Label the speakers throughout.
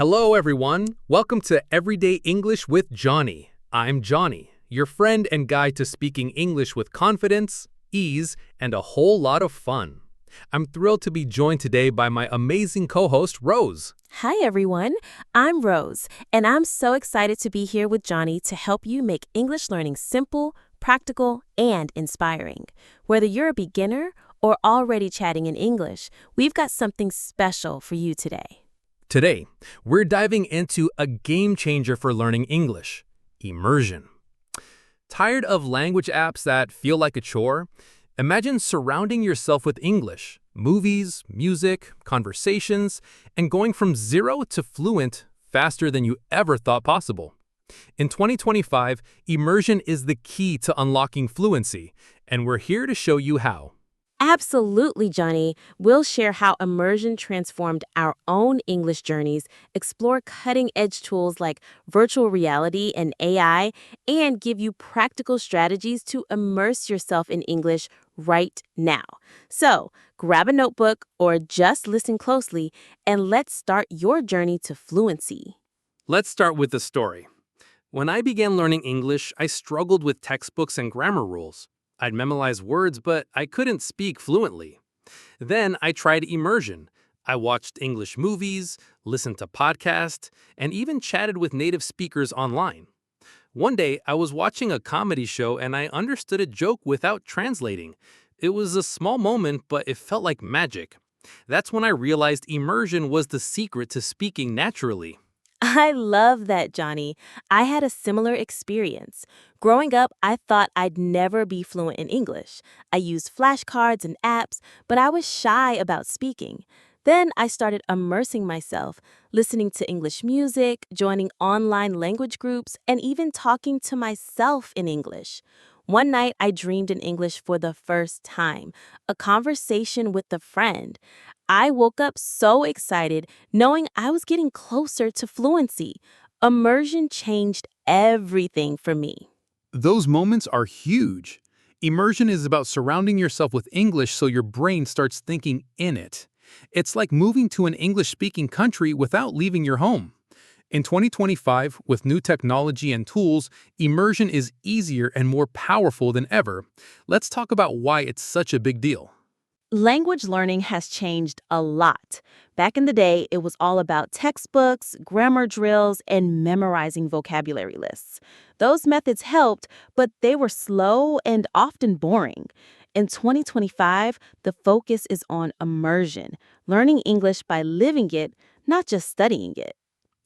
Speaker 1: Hello, everyone. Welcome to Everyday English with Johnny. I'm Johnny, your friend and guide to speaking English with confidence, ease, and a whole lot of fun. I'm thrilled to be joined today by my amazing co-host, Rose.
Speaker 2: Hi, everyone. I'm Rose, and I'm so excited to be here with Johnny to help you make English learning simple, practical, and inspiring. Whether you're a beginner or already chatting in English, we've got something special for you today.
Speaker 1: Today, we're diving into a game changer for learning English, immersion. Tired of language apps that feel like a chore? Imagine surrounding yourself with English, movies, music, conversations, and going from zero to fluent faster than you ever thought possible. In 2025, immersion is the key to unlocking fluency, and we're here to show you how.
Speaker 2: Absolutely, Johnny. We'll share how immersion transformed our own English journeys, explore cutting-edge tools like virtual reality and AI, and give you practical strategies to immerse yourself in English right now. So, grab a notebook or just listen closely, and let's start your journey to fluency.
Speaker 1: Let's start with the story. When I began learning English, I struggled with textbooks and grammar rules. I'd memorize words, but I couldn't speak fluently. Then I tried immersion. I watched English movies, listened to podcasts, and even chatted with native speakers online. One day, I was watching a comedy show and I understood a joke without translating. It was a small moment, but it felt like magic. That's when I realized immersion was the secret to speaking naturally.
Speaker 2: I love that, Johnny. I had a similar experience. Growing up, I thought I'd never be fluent in English. I used flashcards and apps, but I was shy about speaking. Then I started immersing myself, listening to English music, joining online language groups, and even talking to myself in English. One night, I dreamed in English for the first time, a conversation with a friend. I woke up so excited, knowing I was getting closer to fluency. Immersion changed everything for me.
Speaker 3: Those moments are huge. Immersion is about surrounding yourself with English so your brain starts thinking in it. It's like moving to an English-speaking country without leaving your home. In 2025, with new technology and tools, immersion is easier and more powerful than ever. Let's talk about why it's such a big deal.
Speaker 2: Language learning has changed a lot. Back in the day, it was all about textbooks, grammar drills, and memorizing vocabulary lists. Those methods helped, but they were slow and often boring. In 2025, the focus is on immersion, learning English by living it, not just studying it.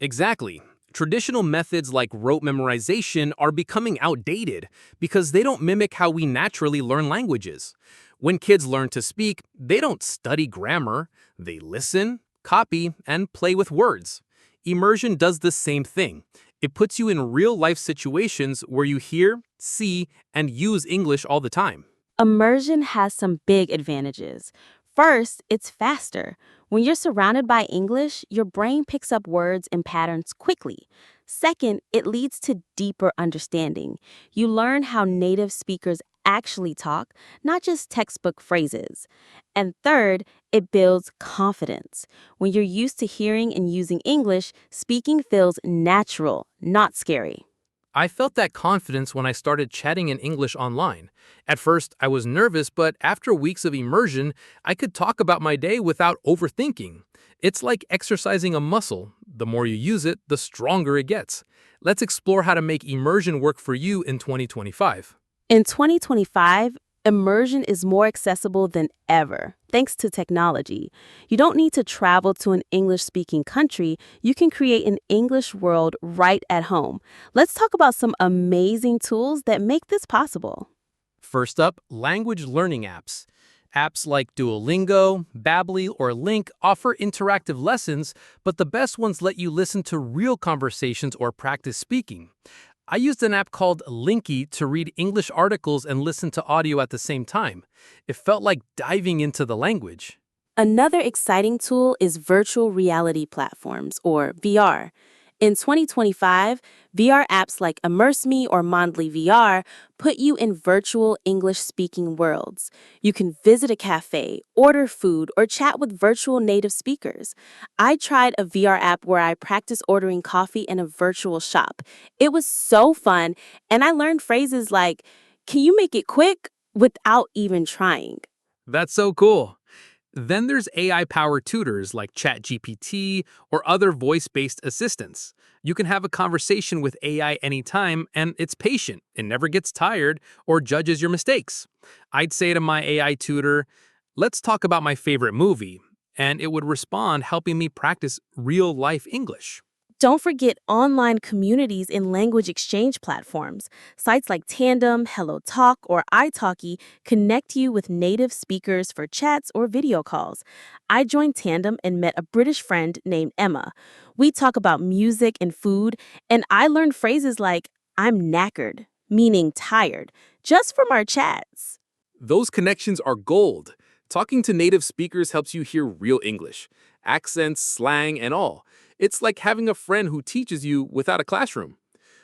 Speaker 1: Exactly. Traditional methods like rote memorization are becoming outdated because they don't mimic how we naturally learn languages. When kids learn to speak, they don't study grammar. They listen, copy, and play with words. Immersion does the same thing. It puts you in real-life situations where you hear, see, and use English all the time.
Speaker 2: Immersion has some big advantages. First, it's faster. When you're surrounded by English, your brain picks up words and patterns quickly. Second, it leads to deeper understanding. You learn how native speakers actually talk, not just textbook phrases. And third, it builds confidence. When you're used to hearing and using English, speaking feels natural, not scary.
Speaker 1: I felt that confidence when I started chatting in English online. At first, I was nervous, but after weeks of immersion, I could talk about my day without overthinking. It's like exercising a muscle. The more you use it, the stronger it gets. Let's explore how to make immersion work for you in 2025.
Speaker 2: In 2025, immersion is more accessible than ever, thanks to technology. You don't need to travel to an English-speaking country. You can create an English world right at home. Let's talk about some amazing tools that make this possible.
Speaker 1: First up, language learning apps. Apps like Duolingo, Babbly, or Link offer interactive lessons, but the best ones let you listen to real conversations or practice speaking. I used an app called Linky to read English articles and listen to audio at the same time. It felt like diving into the language.
Speaker 2: Another exciting tool is virtual reality platforms, or VR. In 2025, VR apps like Immerse or Mondly VR put you in virtual English-speaking worlds. You can visit a cafe, order food, or chat with virtual native speakers. I tried a VR app where I practiced ordering coffee in a virtual shop. It was so fun, and I learned phrases like, "Can you make it quick?" without even trying.
Speaker 1: That's so cool. Then there's AI-powered tutors like ChatGPT or other voice-based assistants. You can have a conversation with AI anytime, and it's patient. It never gets tired or judges your mistakes. I'd say to my AI tutor, let's talk about my favorite movie, and it would respond, helping me practice real-life English.
Speaker 2: Don't forget online communities and language exchange platforms. Sites like Tandem, HelloTalk, or italki connect you with native speakers for chats or video calls. I joined Tandem and met a British friend named Emma. We talk about music and food, and I learned phrases like, "I'm knackered," meaning tired, just from our chats.
Speaker 1: Those connections are gold. Talking to native speakers helps you hear real English, accents, slang, and all. It's like having a friend who teaches you without a classroom.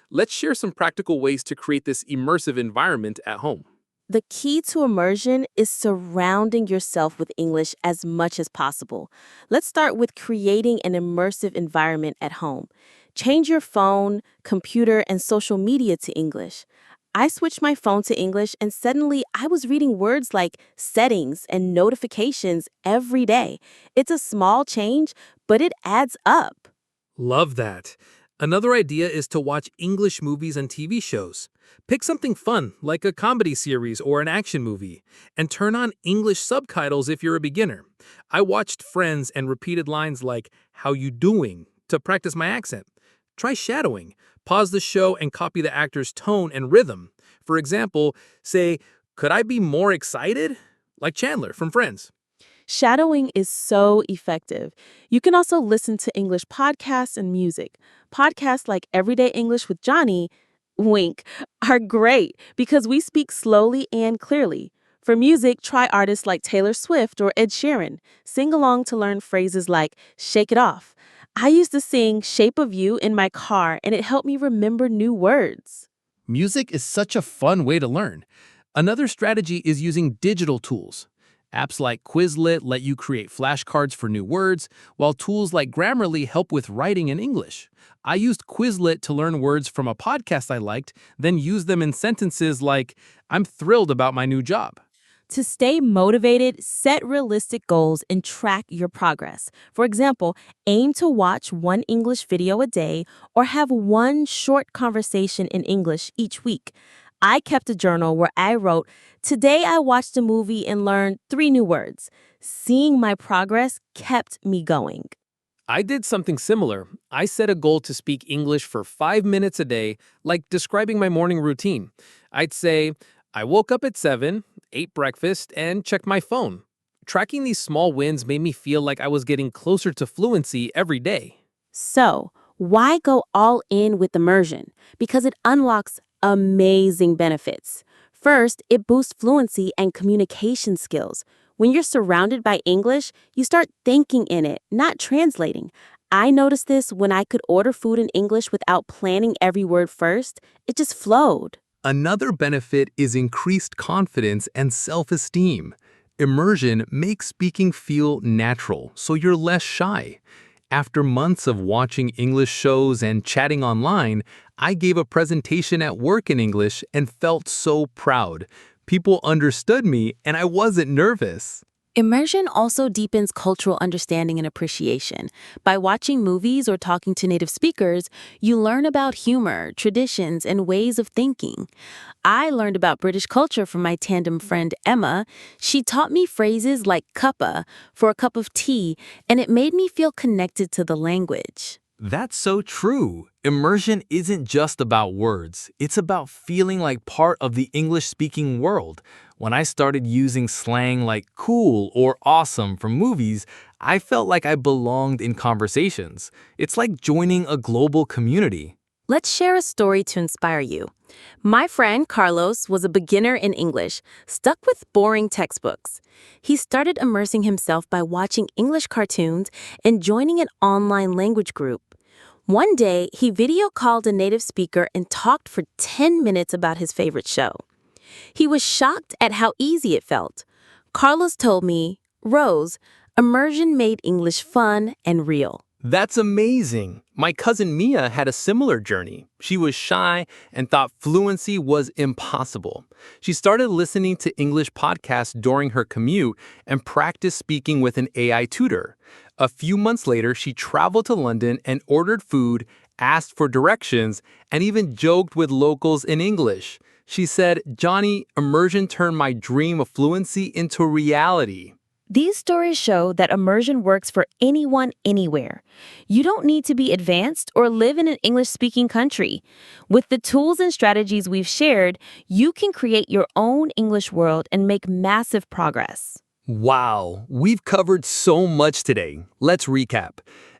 Speaker 1: Let's share some practical ways to create this immersive environment at home.
Speaker 2: The key to immersion is surrounding yourself with English as much as possible. Let's start with creating an immersive environment at home. Change your phone, computer, and social media to English. I switched my phone to English and suddenly I was reading words like settings and notifications every day. It's a small change, but it adds up.
Speaker 1: Love that. Another idea is to watch English movies and TV shows. Pick something fun, like a comedy series or an action movie, and turn on English subtitles if you're a beginner. I watched Friends and repeated lines like, "How you doing?" to practice my accent. Try shadowing. Pause the show and copy the actor's tone and rhythm. For example, say, "Could I be more excited?" Like Chandler from Friends.
Speaker 2: Shadowing is so effective. You can also listen to English podcasts and music. Podcasts like Everyday English with Johnny, wink, are great because we speak slowly and clearly. For music, try artists like Taylor Swift or Ed Sheeran. Sing along to learn phrases like "shake it off." I used to sing "Shape of You" in my car, and it helped me remember new words.
Speaker 1: Music is such a fun way to learn. Another strategy is using digital tools. Apps like Quizlet let you create flashcards for new words, while tools like Grammarly help with writing in English. I used Quizlet to learn words from a podcast I liked, then used them in sentences like, "I'm thrilled about my new job."
Speaker 2: To stay motivated, set realistic goals and track your progress. For example, aim to watch one English video a day or have one short conversation in English each week. I kept a journal where I wrote, "Today I watched a movie and learned 3 new words." Seeing my progress kept me going.
Speaker 1: I did something similar. I set a goal to speak English for 5 minutes a day, like describing my morning routine. I'd say, I woke up at 7, ate breakfast, and checked my phone. Tracking these small wins made me feel like I was getting closer to fluency every day.
Speaker 2: So, why go all in with immersion? Because it unlocks amazing benefits. First, it boosts fluency and communication skills. When you're surrounded by English, you start thinking in it, not translating. I noticed this when I could order food in English without planning every word first. It just flowed.
Speaker 3: Another benefit is increased confidence and self-esteem. Immersion makes speaking feel natural, so you're less shy. After months of watching English shows and chatting online, I gave a presentation at work in English and felt so proud. People understood me and I wasn't nervous.
Speaker 2: Immersion also deepens cultural understanding and appreciation. By watching movies or talking to native speakers, you learn about humor, traditions, and ways of thinking. I learned about British culture from my tandem friend Emma. She taught me phrases like cuppa for a cup of tea, and it made me feel connected to the language.
Speaker 3: That's so true. Immersion isn't just about words. It's about feeling like part of the English-speaking world. When I started using slang like cool or awesome from movies, I felt like I belonged in conversations. It's like joining a global community.
Speaker 2: Let's share a story to inspire you. My friend Carlos was a beginner in English, stuck with boring textbooks. He started immersing himself by watching English cartoons and joining an online language group. One day, he video called a native speaker and talked for 10 minutes about his favorite show. He was shocked at how easy it felt. Carlos told me, Rose, immersion made English fun and real.
Speaker 1: That's amazing. My cousin Mia had a similar journey. She was shy and thought fluency was impossible. She started listening to English podcasts during her commute and practiced speaking with an AI tutor. A few months later, she traveled to London and ordered food, asked for directions, and even joked with locals in English. She said, Johnny, immersion turned my dream of fluency into reality.
Speaker 2: These stories show that immersion works for anyone, anywhere. You don't need to be advanced or live in an English-speaking country. With the tools and strategies we've shared, you can create your own English world and make massive progress.
Speaker 1: Wow, we've covered so much today. Let's recap.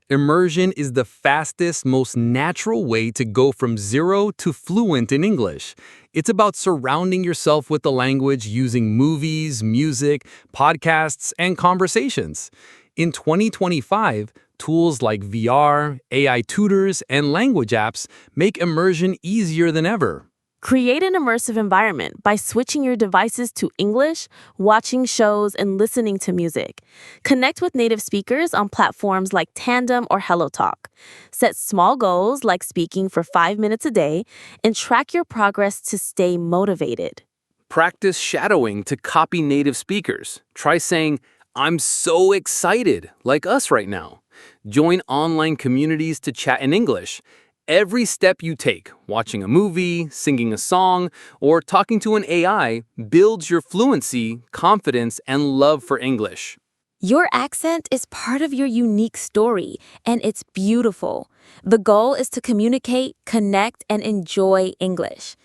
Speaker 1: Immersion is the fastest, most natural way to go from zero to fluent in English. It's about surrounding yourself with the language using movies, music, podcasts, and conversations. In 2025, tools like VR, AI tutors, and language apps make immersion easier than ever.
Speaker 2: Create an immersive environment by switching your devices to English, watching shows, and listening to music. Connect with native speakers on platforms like Tandem or HelloTalk. Set small goals like speaking for 5 minutes a day and track your progress to stay motivated.
Speaker 1: Practice shadowing to copy native speakers. Try saying, I'm so excited, like us right now. Join online communities to chat in English. Every step you take, watching a movie, singing a song, or talking to an AI, builds your fluency, confidence, and love for English.
Speaker 2: Your accent is part of your unique story, and it's beautiful. The goal is to communicate, connect, and enjoy English.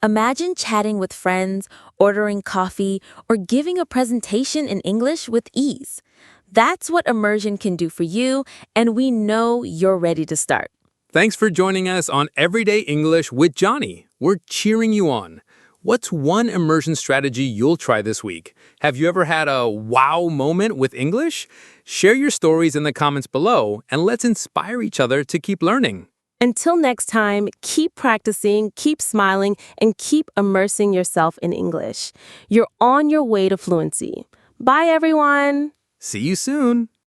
Speaker 2: Imagine chatting with friends, ordering coffee, or giving a presentation in English with ease. That's what immersion can do for you, and we know you're ready to start.
Speaker 1: Thanks for joining us on Everyday English with Johnny. We're cheering you on. What's one immersion strategy you'll try this week? Have you ever had a wow moment with English? Share your stories in the comments below, and let's inspire each other to keep learning.
Speaker 2: Until next time, keep practicing, keep smiling, and keep immersing yourself in English. You're on your way to fluency. Bye, everyone.
Speaker 1: See you soon.